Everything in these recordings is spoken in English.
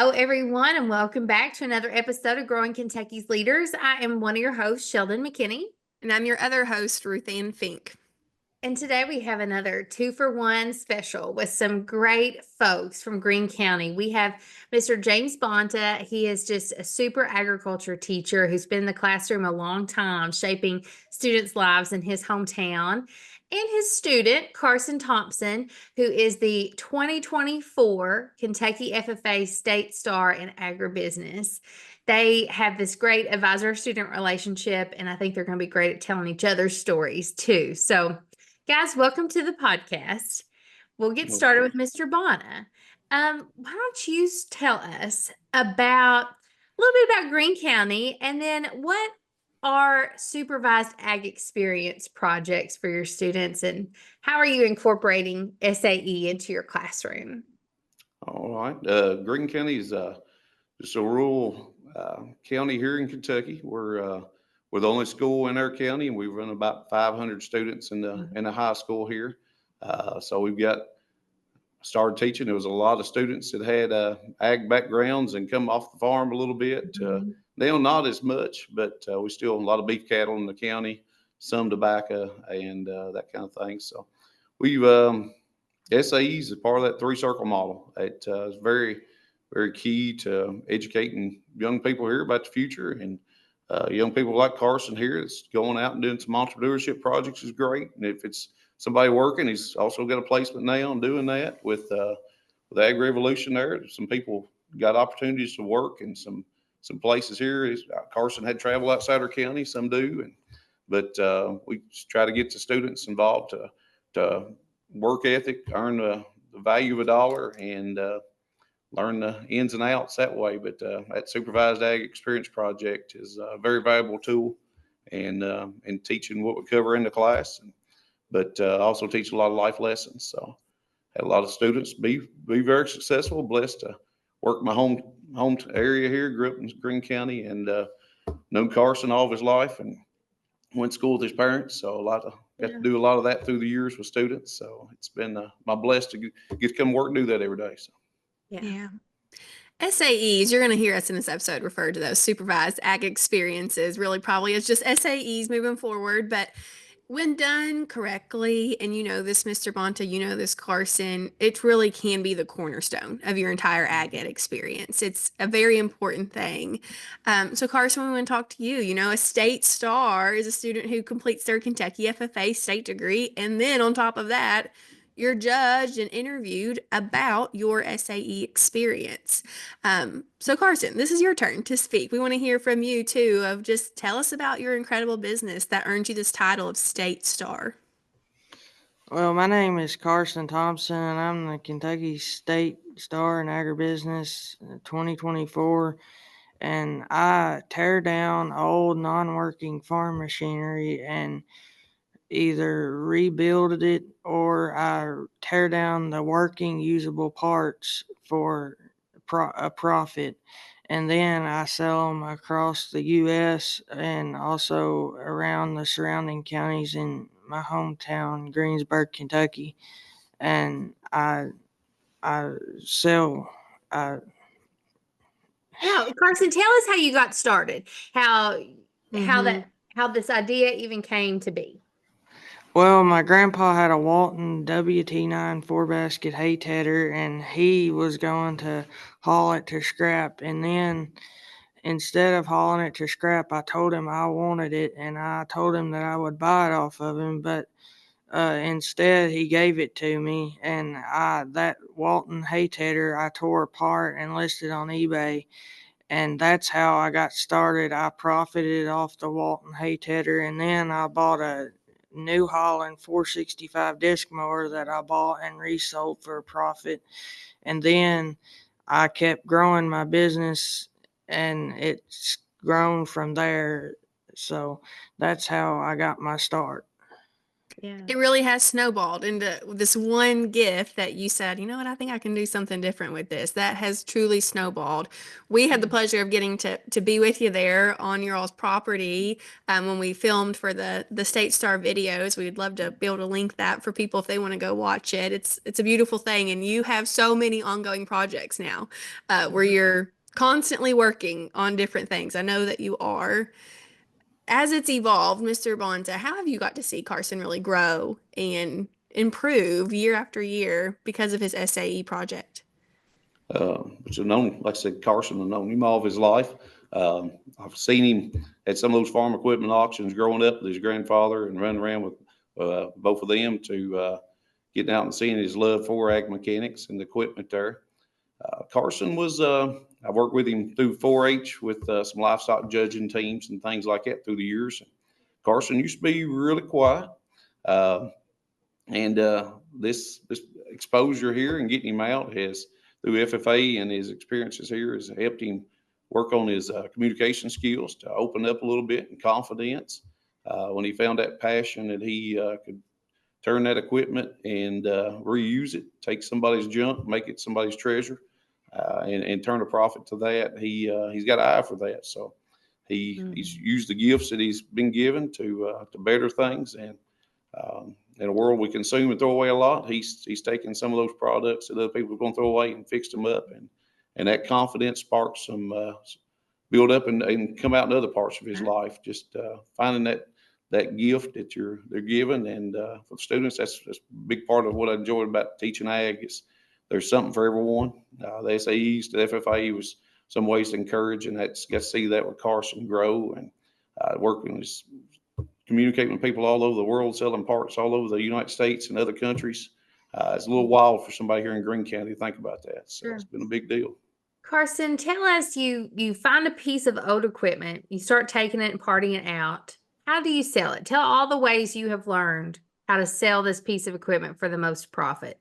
Hello, everyone, and welcome back to another episode of Growing Kentucky's Leaders. I am one of your hosts, Sheldon McKinney. And I'm your other host, Ruth Ann Fink. And today we have another 2-for-1 special with some great folks from Greene County. We have Mr. James Bonta. He is just a super agriculture teacher who's been in the classroom a long time, shaping students' lives in his hometown. And his student, Carsen Thompson, who is the 2024 Kentucky FFA State Star in Agribusiness. They have this great advisor-student relationship, and I think they're going to be great at telling each other's stories too. So, guys, welcome to the podcast. We'll get started with Mr. Bonta. Why don't you tell us about a little bit about Greene County, and then what are supervised ag experience projects for your students, and how are you incorporating SAE into your classroom? All right. Greene County is just a rural county here in Kentucky. We're the only school in our county, and we run about 500 students in the high school here. So we've got started teaching. There was a lot of students that had ag backgrounds and come off the farm a little bit. Now not as much, but we still a lot of beef cattle in the county, some tobacco, and that kind of thing. So we've SAEs is part of that three-circle model. It is very, very key to educating young people here about the future, and young people like Carsen here that's going out and doing some entrepreneurship projects is great. And if it's somebody working, he's also got a placement now and doing that with Ag Revolution there. Some people got opportunities to work in some places here. Carsen had travel outside our county, some do, but we try to get the students involved to work ethic, earn the value of a dollar, and learn the ins and outs that way. But that supervised ag experience project is a very valuable tool in teaching what we cover in the class, but also teach a lot of life lessons. So had a lot of students be very successful. Blessed to work my home area here. Grew up in Greene County and known Carsen all of his life, and went to school with his parents. So got to do a lot of that through the years with students. So it's been my blessed to get to come work and do that every day. So. Yeah. SAEs, you're going to hear us in this episode refer to those supervised ag experiences really probably as just SAEs moving forward. But when done correctly, and you know this, Mr. Bonta, you know this, Carsen, it really can be the cornerstone of your entire ag ed experience. It's a very important thing. So Carsen, we want to talk to you. You know, a state star is a student who completes their Kentucky FFA state degree. And then on top of that, you're judged and interviewed about your SAE experience. So Carsen, this is your turn to speak. We want to hear from you too, of just tell us about your incredible business that earned you this title of State Star. Well, my name is Carsen Thompson, and I'm the Kentucky State Star in Agribusiness 2024, and I tear down old non-working farm machinery and either rebuild it or I tear down the working usable parts for a profit, and then I sell them across the U.S. and also around the surrounding counties in my hometown, Greensburg, Kentucky, and I sell. Yeah, Carsen, tell us how you got started. How this idea even came to be. Well, my grandpa had a Walton WT9 4-basket hay tedder, and he was going to haul it to scrap. And then instead of hauling it to scrap, I told him I wanted it, and I told him that I would buy it off of him. But instead, he gave it to me, and that Walton hay tedder I tore apart and listed on eBay. And that's how I got started. I profited off the Walton hay tedder, and then I bought a New Holland 465 disc mower that I bought and resold for a profit. And then I kept growing my business, and it's grown from there. So that's how I got my start. Yeah. It really has snowballed into this one gift that you said, you know what, I think I can do something different with this. That has truly snowballed. We had the pleasure of getting to be with you there on your all's property when we filmed for the State Star videos. We'd love to be able to link that for people if they want to go watch it. It's a beautiful thing, and you have so many ongoing projects now where you're constantly working on different things. I know that you are. As it's evolved, Mr. Bonta, how have you got to see Carsen really grow and improve year after year because of his SAE project? Which I've known, like I said, Carson, I've known him all of his life. I've seen him at some of those farm equipment auctions growing up with his grandfather and running around with both of them to getting out and seeing his love for ag mechanics and the equipment there. Carson was, I worked with him through 4-H with some livestock judging teams and things like that through the years. Carson used to be really quiet. And this exposure here and getting him out has, through FFA and his experiences here, has helped him work on his communication skills to open up a little bit and confidence. When he found that passion that he could turn that equipment and reuse it, take somebody's junk, make it somebody's treasure, and turn a profit to that. He's got an eye for that. So he's used the gifts that he's been given to better things. And in a world we consume and throw away a lot, he's taken some of those products that other people are going to throw away and fixed them up. And that confidence sparks some build up and come out in other parts of his life. Just finding that gift that they're given. And for the students, that's a big part of what I enjoyed about teaching ag is there's something for everyone. The SAEs to FFA was some ways to encourage, and that's got to see that with Carson grow and working, communicating with people all over the world, selling parts all over the United States and other countries. It's a little wild for somebody here in Greene County to think about that. So It's been a big deal. Carson, tell us, you find a piece of old equipment, you start taking it and parting it out. How do you sell it? Tell all the ways you have learned how to sell this piece of equipment for the most profit.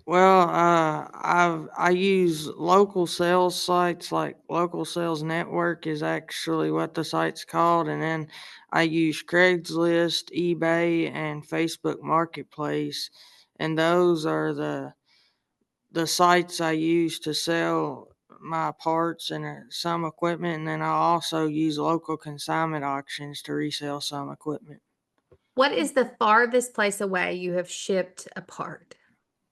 Well, I use local sales sites, like Local Sales Network is actually what the site's called, and then I use Craigslist, eBay, and Facebook Marketplace, and those are the sites I use to sell my parts and some equipment, and then I also use local consignment auctions to resell some equipment. What is the farthest place away you have shipped a part?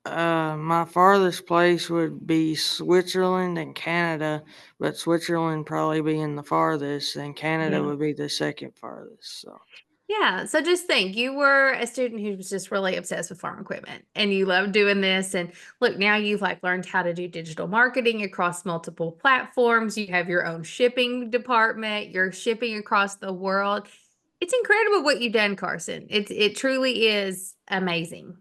My farthest place would be Switzerland and Canada, but Switzerland probably being the farthest, and Canada would be the second farthest. So Yeah. So just think, you were a student who was just really obsessed with farm equipment and you love doing this. And look, now you've learned how to do digital marketing across multiple platforms. You have your own shipping department. You're shipping across the world. It's incredible what you've done, Carson. It truly is amazing.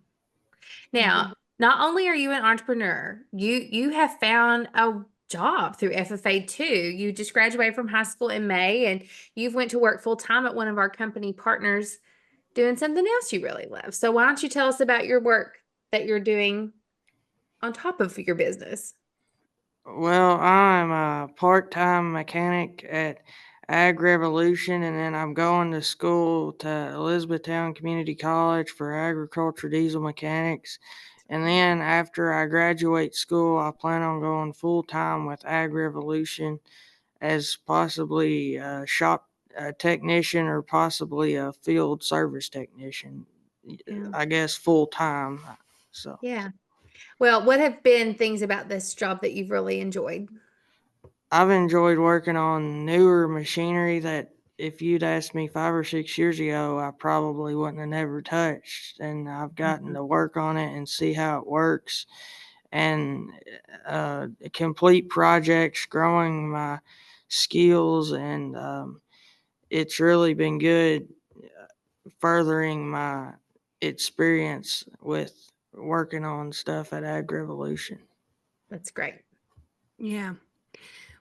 Now, not only are you an entrepreneur, you have found a job through FFA too. You just graduated from high school in May and you've went to work full time at one of our company partners doing something else you really love. So why don't you tell us about your work that you're doing on top of your business? well, I'm a part-time mechanic at Ag Revolution, and then I'm going to school to Elizabethtown Community College for agriculture diesel mechanics. And then after I graduate school, I plan on going full-time with Ag Revolution as possibly a shop technician or possibly a field service technician. Yeah. I guess full-time. So Yeah. Well, what have been things about this job that you've really enjoyed? I've enjoyed working on newer machinery that if you'd asked me 5 or 6 years ago, I probably wouldn't have never touched. And I've gotten to work on it and see how it works and complete projects, growing my skills. And it's really been good furthering my experience with working on stuff at Ag Revolution. That's great. Yeah.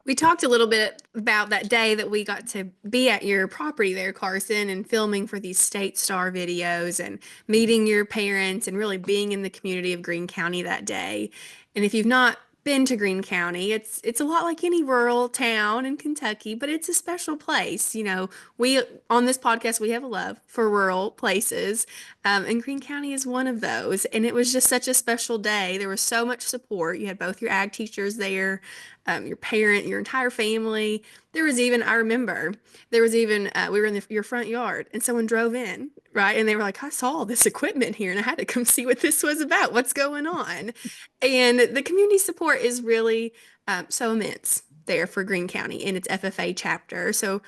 We talked a little bit about that day that we got to be at your property there, Carson, and filming for these State Star videos and meeting your parents and really being in the community of Greene County that day. And if you've not been to Greene County, it's a lot like any rural town in Kentucky, but it's a special place. You know, we on this podcast we have a love for rural places, and Greene County is one of those. And it was just such a special day. There was so much support. You had both your ag teachers there, your parent, your entire family. There was even, I remember, there was even we were in your front yard, and someone drove in, right, and they were like, "I saw this equipment here, and I had to come see what this was about. What's going on?" And the community support is really so immense there for Greene County in its FFA chapter. So,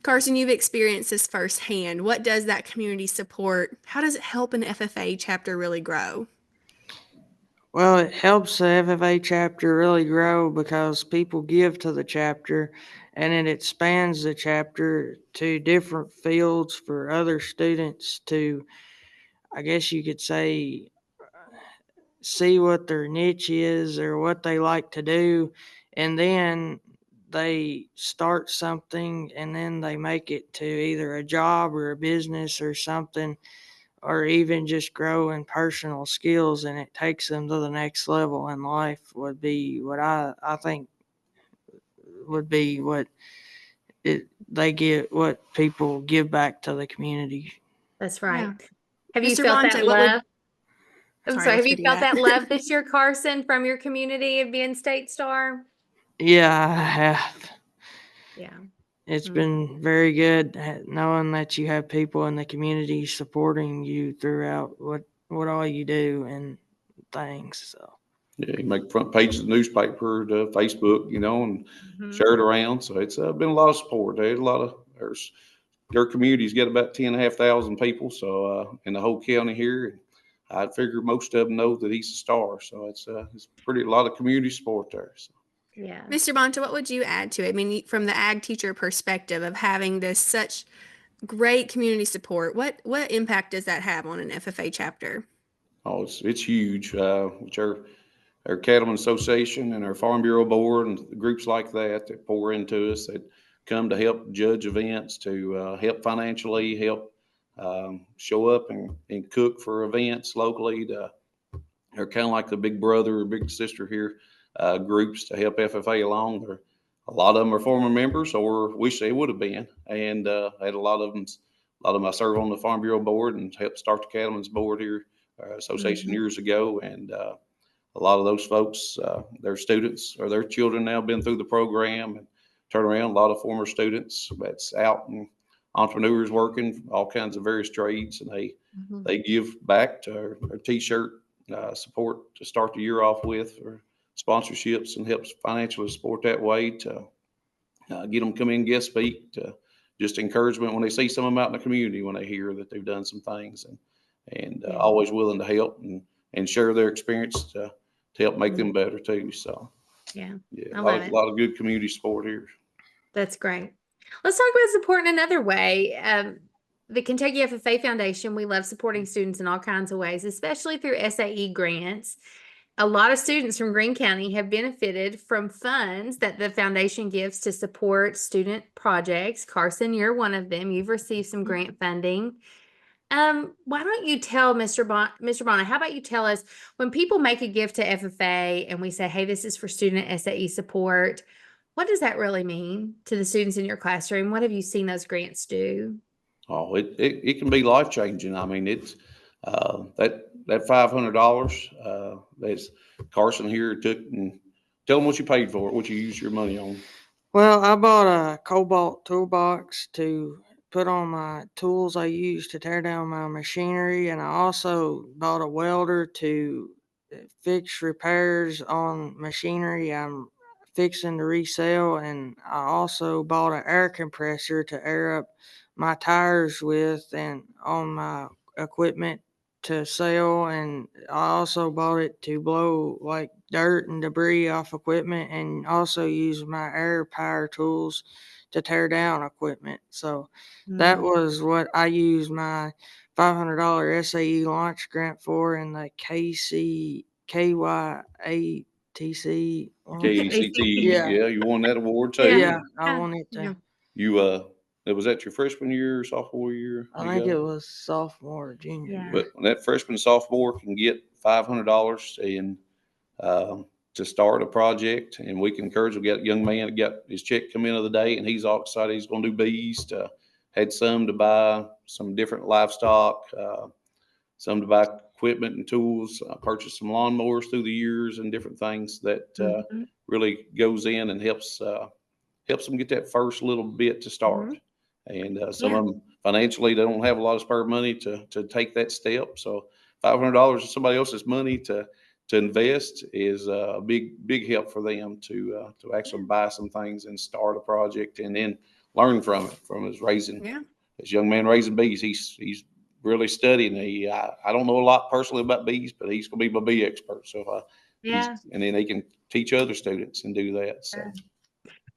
Carsen, you've experienced this firsthand. What does that community support? How does it help an FFA chapter really grow? Well, it helps the FFA chapter really grow because people give to the chapter, and it expands the chapter to different fields for other students to, I guess you could say, see what their niche is or what they like to do, and then they start something and then they make it to either a job or a business or something, or even just grow in personal skills, and it takes them to the next level in life would be what I think would be what they get, what people give back to the community. That's right. Yeah. Have you Mr. felt Bonta, that what would love? I'm sorry, sorry. Have let's you redo felt that. that love this year, Carsen, from your community of being State Star? Yeah, I have. Yeah. It's Mm. been very good knowing that you have people in the community supporting you throughout what all you do and things. So Yeah, you make front page of the newspaper, to Facebook, you know, and Mhm. share it around. So it's been a lot of support. Their community's got about 10,500 people. So in the whole county here, I figure most of them know that he's a star. So it's pretty a lot of community support there. So. Yeah. Mr. Bonta, what would you add to it? I mean, from the ag teacher perspective of having this such great community support, what impact does that have on an FFA chapter? Oh, it's huge. Which our Cattlemen Association and our Farm Bureau Board and groups like that pour into us, that come to help judge events, to help financially, help show up and cook for events locally. They're kind of like the big brother or big sister here, groups to help FFA along. A lot of them are former members or wish they would have been. And I had a lot of them. I serve on the Farm Bureau Board and helped start the Cattlemen's Board here, association Mhm. years ago. And a lot of those folks, their students or their children now been through the program and turn around. A lot of former students that's out and entrepreneurs working all kinds of various trades, and Mhm. they give back to our T-shirt support to start the year off with, for sponsorships, and helps financially support that way to get them come in, guest speak, to just encouragement when they see some of them out in the community, when they hear that they've done some things, and Yeah. always willing to help and share their experience to help make them Mhm. better too. So Yeah. yeah, I a love it. lot of good community support here. That's great. Let's talk about support in another way. The Kentucky FFA Foundation, we love supporting students in all kinds of ways, especially through SAE grants. A lot of students from Greene County have benefited from funds that the foundation gives to support student projects. Carsen, you're one of them. You've received some grant funding. Why don't you tell Mr. Bonta, how about you tell us, when people make a gift to FFA and we say, hey, this is for student SAE support, what does that really mean to the students in your classroom? What have you seen those grants do? Oh, it can be life changing. I mean, it's that $500 that's Carsen here took, and tell them what you paid for it, what you used your money on. well, I bought a Cobalt toolbox to put on my tools I use to tear down my machinery, and I also bought a welder to fix repairs on machinery I'm fixing to resell, and I also bought an air compressor to air up my tires with and on my equipment to sell, and I also bought it to blow like dirt and debris off equipment, and also use my air power tools to tear down equipment. So that was what I used my $500 SAE launch grant for, and the KYATC. KECT, Yeah. yeah, you won that award too. Yeah. Yeah, I Yeah. wanted Yeah. to. You was that your freshman year or sophomore year? I think it was sophomore or junior Yeah. year. But that freshman sophomore can get $500 in to start a project, and we can encourage them. We got a young man that got his check come in the other day, and he's all excited. He's going to do bees. Had some to buy some different livestock, some to buy equipment and tools, purchased some lawnmowers through the years and different things that really goes in and helps them get that first little bit to start. And some of them financially, they don't have a lot of spare money to take that step. So $500 of somebody else's money to invest is a big help for them to actually buy some things and start a project and then learn from his raising. This young man raising bees, he's really studying. I don't know a lot personally about bees, but he's going to be my bee expert. So and then he can teach other students and do that. So.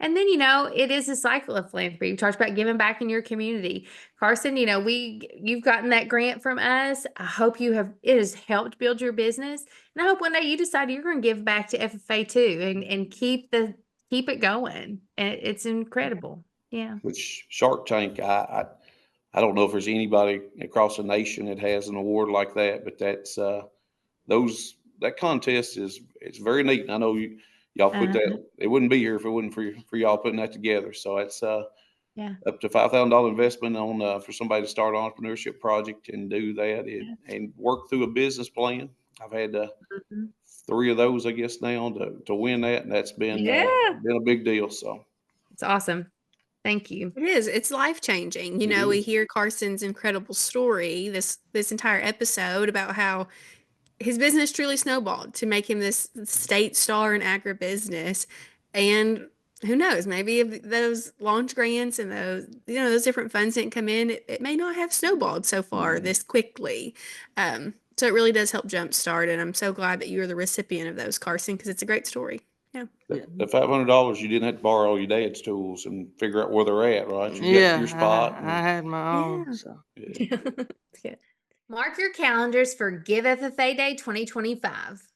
And then, it is a cycle of philanthropy. You talked about giving back in your community. Carsen, you've gotten that grant from us. I hope it has helped build your business. And I hope one day you decide you're going to give back to FFA too and keep it going. And it's incredible. Yeah. Which Shark Tank, I don't know if there's anybody across the nation that has an award like that, but that's that contest it's very neat. And I know y'all put that. It wouldn't be here if it wasn't for y'all putting that together. So it's up to $5,000 investment on for somebody to start an entrepreneurship project and do that and work through a business plan. I've had 3 of those, I guess, now to win that, and that's been a big deal. So it's awesome. Thank you. It is. It's life-changing. We hear Carsen's incredible story this entire episode about how his business truly snowballed to make him this state star in agribusiness. And who knows, maybe if those launch grants and those different funds didn't come in, it may not have snowballed so far this quickly. So it really does help jumpstart. And I'm so glad that you are the recipient of those, Carsen, because it's a great story. Yeah. The $500, you didn't have to borrow all your dad's tools and figure out where they're at, right? You got your spot. I had my own. So. Mark your calendars for Give FFA Day 2025.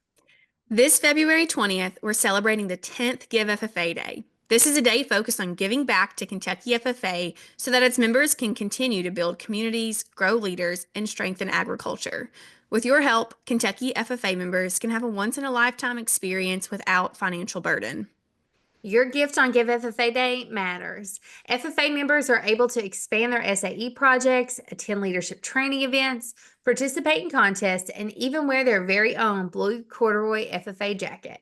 This February 20th, we're celebrating the 10th Give FFA Day. This is a day focused on giving back to Kentucky FFA so that its members can continue to build communities, grow leaders, and strengthen agriculture. With your help, Kentucky FFA members can have a once-in-a-lifetime experience without financial burden. Your gift on Give FFA Day matters. FFA members are able to expand their SAE projects, attend leadership training events, participate in contests, and even wear their very own blue corduroy FFA jacket.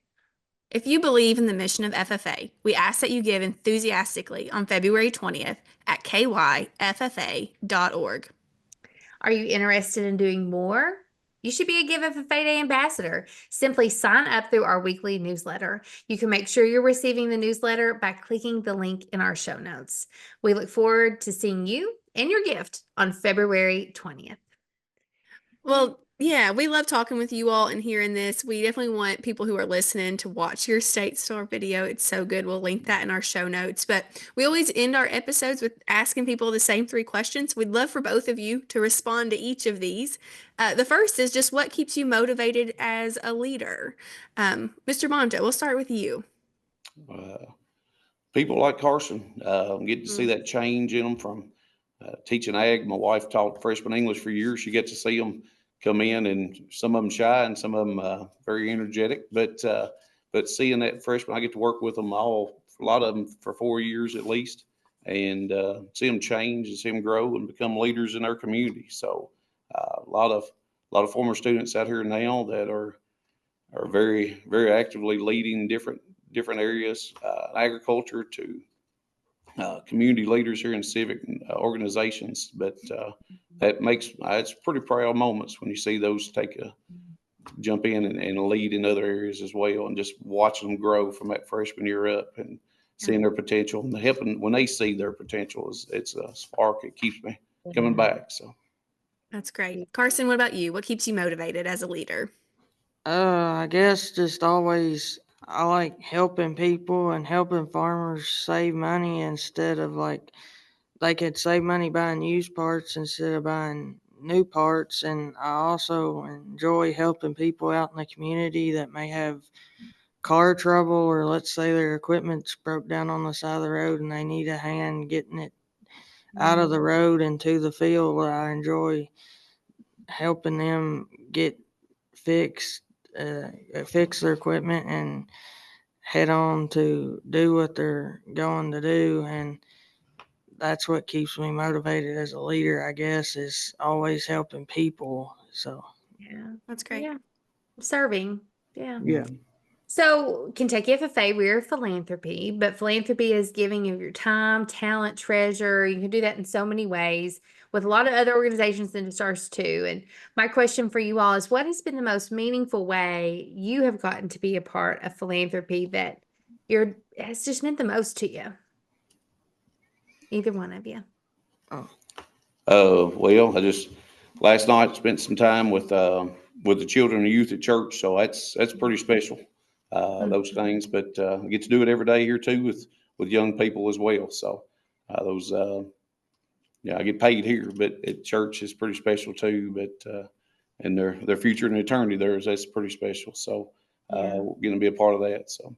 If you believe in the mission of FFA, we ask that you give enthusiastically on February 20th at kyffa.org. Are you interested in doing more? You should be a Give FFA Day ambassador. Simply sign up through our weekly newsletter. You can make sure you're receiving the newsletter by clicking the link in our show notes. We look forward to seeing you and your gift on February 20th. Well, yeah, we love talking with you all and hearing this. We definitely want people who are listening to watch your State Star video. It's so good. We'll link that in our show notes. But we always end our episodes with asking people the same 3 questions. We'd love for both of you to respond to each of these. The first is just what keeps you motivated as a leader? Mr. Bonta, we'll start with you. People like Carsen, get to see that change in them from teaching ag. My wife taught freshman English for years. You get to see them come in, and some of them shy and some of them very energetic. But seeing that freshman, I get to work with them a lot of them for 4 years at least, and see them change and see them grow and become leaders in their community. So a lot of former students out here now that are very, very actively leading different areas, agriculture to community leaders here in civic organizations. But that makes it's pretty proud moments when you see those jump in and lead in other areas as well, and just watching them grow from that freshman year up and seeing their potential and helping when they see their potential it's a spark. It keeps me coming back. So that's great. Carsen, what about you? What keeps you motivated as a leader? I guess just always, I like helping people and helping farmers save money instead of they could save money buying used parts instead of buying new parts. And I also enjoy helping people out in the community that may have car trouble, or let's say their equipment's broke down on the side of the road and they need a hand getting it out of the road and to the field. I enjoy helping them get fixed fix their equipment and head on to do what they're going to do. And that's what keeps me motivated as a leader, I guess, is always helping people. So, Yeah. That's great. Yeah. Serving. Yeah. yeah. So, Kentucky FFA, we're philanthropy, but philanthropy is giving of your time, talent, treasure. You can do that in so many ways with a lot of other organizations and stars too. And my question for you all is, what has been the most meaningful way you have gotten to be a part of philanthropy that has just meant the most to you? Either one of you. Well, I just last night spent some time with the children and youth at church, so that's pretty special. Those things, but I get to do it every day here too with young people as well. So those, yeah, I get paid here, but at church is pretty special too. But and their future and eternity that's pretty special. So we're going to be a part of that. So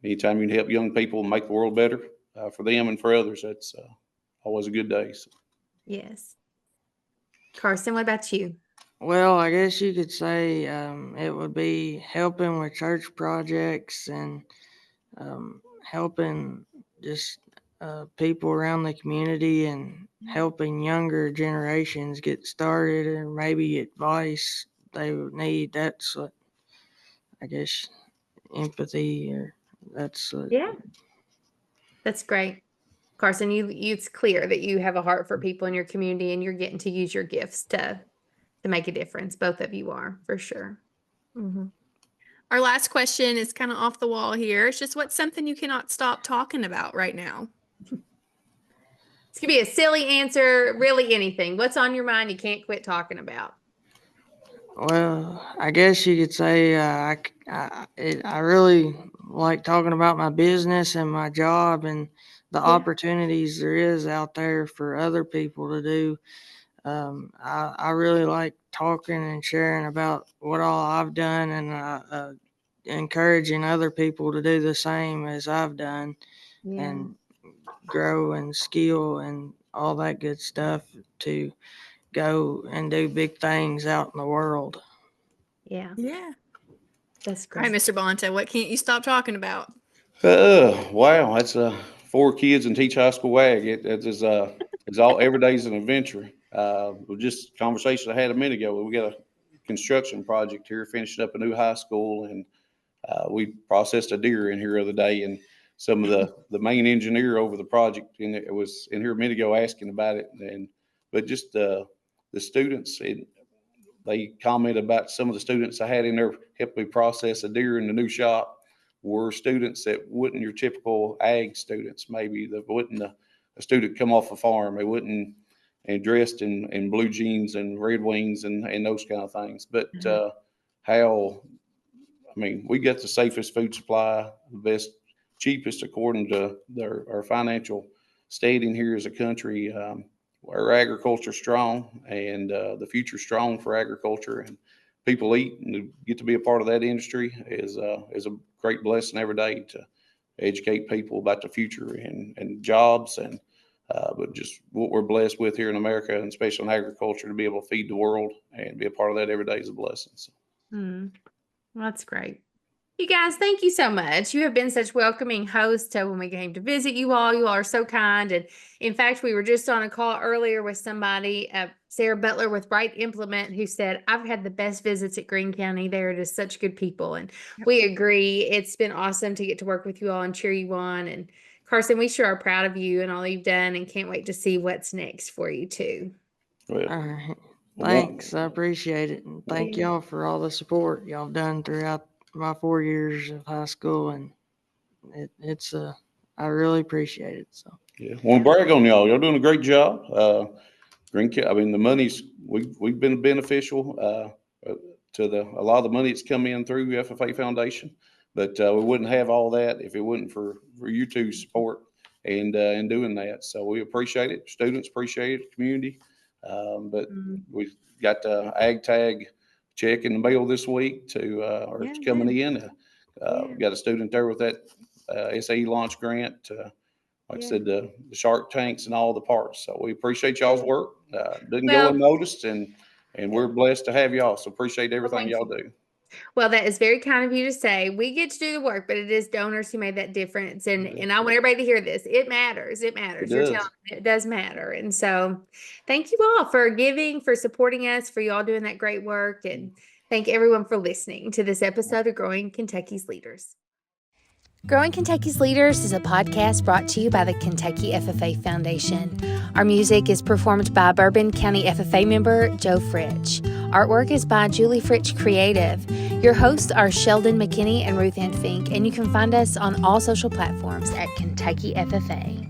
anytime you can help young people make the world better for them and for others, that's always a good day. So. Yes. Carsen, what about you? Well, I guess you could say it would be helping with church projects and helping just people around the community and helping younger generations get started and maybe advice they would need. That's what I guess empathy or that's Yeah. That's great. Carsen, it's clear that you have a heart for people in your community and you're getting to use your gifts to make a difference. Both of you are, for sure. Our last question is kind of off the wall here. It's just, what's something you cannot stop talking about right now? This could be a silly answer, really anything. What's on your mind you can't quit talking about? Well, I guess you could say I really like talking about my business and my job and the opportunities there is out there for other people to do. I really like talking and sharing about what all I've done and encouraging other people to do the same as I've done and grow and skill and all that good stuff to go and do big things out in the world. Yeah. Yeah. That's All right, great. Mr. Bonta, what can't you stop talking about? Wow, that's 4 kids and teach high school ag. It's all every day's an adventure. Just conversation I had a minute ago. We got a construction project here, finishing up a new high school, and we processed a deer in here the other day, and some of the main engineer over the project, and it was in here a minute ago asking about it, but just the students. They commented about some of the students I had in there helping me process a deer in the new shop were students that wasn't your typical ag students. Maybe that wasn't a student come off a farm. They wouldn't and dressed in blue jeans and red wings and those kind of things. But we got the safest food supply, the best, cheapest according to our financial standing here as a country. Our agriculture strong and the future strong for agriculture, and people eat and get to be a part of that industry is a great blessing every day to educate people about the future and jobs and but just what we're blessed with here in America, and especially in agriculture, to be able to feed the world and be a part of that every day is a blessing. So. Well, that's great. You guys, thank you so much. You have been such welcoming hosts to when we came to visit you all. You all are so kind. And in fact, we were just on a call earlier with somebody, Sarah Butler with Bright Implement, who said, I've had the best visits at Greene County. They're just such good people. And we agree. It's been awesome to get to work with you all and cheer you on. And Carsen, we sure are proud of you and all you've done and can't wait to see what's next for you too. Well, All right. Thanks. I appreciate it. And thank y'all for all the support y'all done throughout my 4 years of high school. And I really appreciate it. So, yeah, want to brag on y'all. Y'all doing a great job. The money's, we've been beneficial to a lot of the money that's come in through FFA Foundation, but we wouldn't have all that if it wasn't for you two support and doing that. So we appreciate it. Students appreciate it, community. But we got the ag tag check in the mail this week it's coming in. We got a student there with that SAE launch grant. Like I said, the shark tanks and all the parts. So we appreciate y'all's work. Didn't go unnoticed, and we're blessed to have y'all. So appreciate everything y'all do. Well, that is very kind of you to say. We get to do the work, but it is donors who made that difference. And I want everybody to hear this. It matters. It matters. You're does. telling me it does matter. And so thank you all for giving, for supporting us, for y'all doing that great work. And thank everyone for listening to this episode of Growing Kentucky's Leaders. Growing Kentucky's Leaders is a podcast brought to you by the Kentucky FFA Foundation. Our music is performed by Bourbon County FFA member Joe Fritch. Artwork is by Julie Fritch Creative. Your hosts are Sheldon McKinney and Ruth Ann Fink, and you can find us on all social platforms at Kentucky FFA.